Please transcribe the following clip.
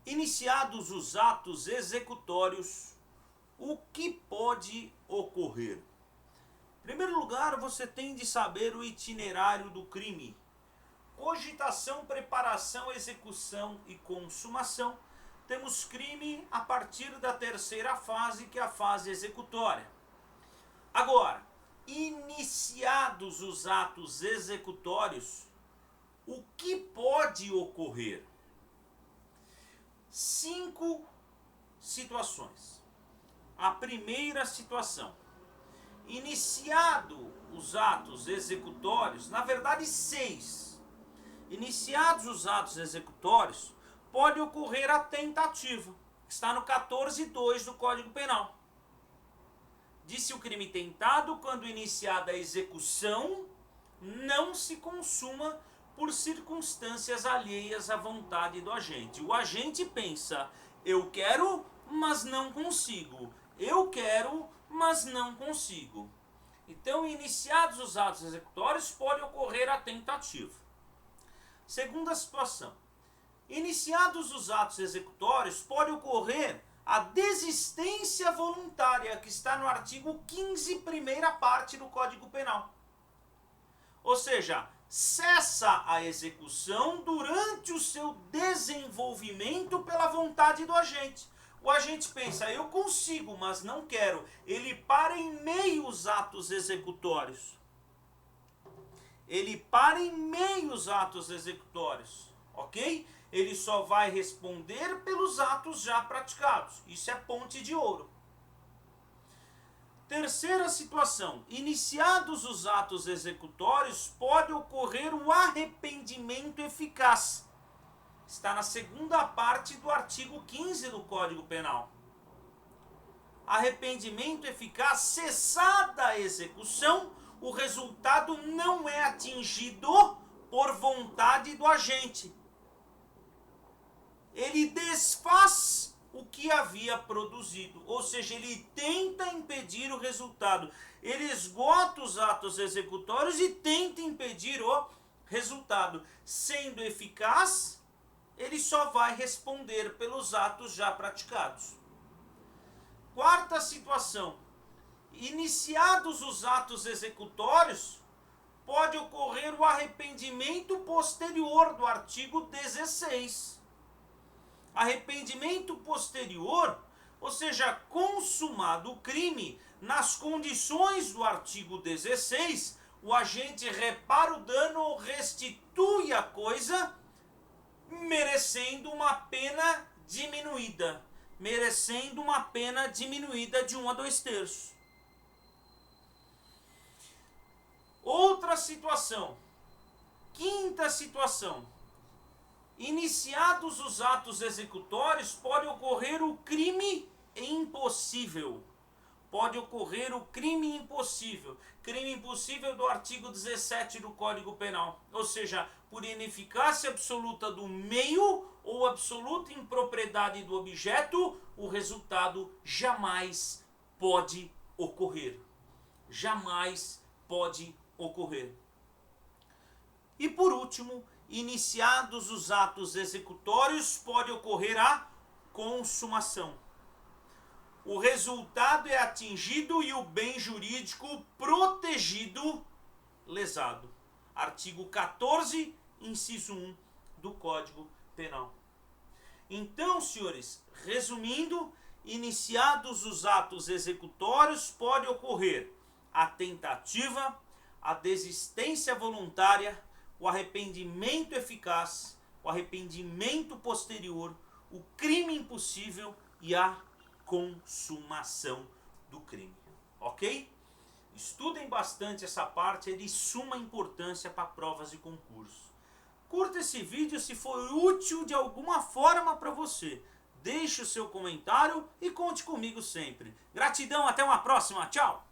Iniciados os atos executórios, o que pode ocorrer? Em primeiro lugar, você tem de saber o itinerário do crime. Cogitação, preparação, execução e consumação. Temos crime a partir da terceira fase, que é a fase executória. Agora, iniciados os atos executórios, o que pode ocorrer? 5 situações. A primeira situação: iniciado os atos executórios, na verdade 6. Iniciados os atos executórios, pode ocorrer a tentativa. Está no 14.2 do Código Penal. Disse o crime tentado quando iniciada a execução não se consuma por circunstâncias alheias à vontade do agente. O agente pensa: eu quero, mas não consigo. Eu quero, mas não consigo. Então, iniciados os atos executórios, pode ocorrer a tentativa. Segunda situação: iniciados os atos executórios, pode ocorrer a desistência voluntária, que está no artigo 15, primeira parte do Código Penal. Ou seja, cessa a execução durante o seu desenvolvimento pela vontade do agente. O agente pensa: eu consigo, mas não quero. Ele para em meio os atos executórios. Ele para em meio os atos executórios, ok? Ele só vai responder pelos atos já praticados. Isso é ponte de ouro. Terceira situação: iniciados os atos executórios, pode ocorrer o arrependimento eficaz. Está na segunda parte do artigo 15 do Código Penal. Arrependimento eficaz: cessada a execução, o resultado não é atingido por vontade do agente. Ele desfaz o que havia produzido, ou seja, ele tenta impedir o resultado. Ele esgota os atos executórios e tenta impedir o resultado. Sendo eficaz, ele só vai responder pelos atos já praticados. Quarta situação: iniciados os atos executórios, pode ocorrer o arrependimento posterior do artigo 16. Arrependimento posterior, ou seja, consumado o crime, nas condições do artigo 16, o agente repara o dano ou restitui a coisa, merecendo uma pena diminuída. Merecendo uma pena diminuída de 1 a 2/3. Outra situação. Quinta situação: iniciados os atos executórios, pode ocorrer o crime impossível. Pode ocorrer o crime impossível. Crime impossível do artigo 17 do Código Penal. Ou seja, por ineficácia absoluta do meio ou absoluta impropriedade do objeto, o resultado jamais pode ocorrer. Jamais pode ocorrer. E por último, iniciados os atos executórios, pode ocorrer a consumação. O resultado é atingido e o bem jurídico protegido lesado. Artigo 14, inciso 1 do Código Penal. Então, senhores, resumindo, iniciados os atos executórios, pode ocorrer a tentativa, a desistência voluntária, o arrependimento eficaz, o arrependimento posterior, o crime impossível e a consumação do crime. Ok? Estudem bastante essa parte, é de suma importância para provas e concursos. Curta esse vídeo se for útil de alguma forma para você. Deixe o seu comentário e conte comigo sempre. Gratidão, até uma próxima, tchau!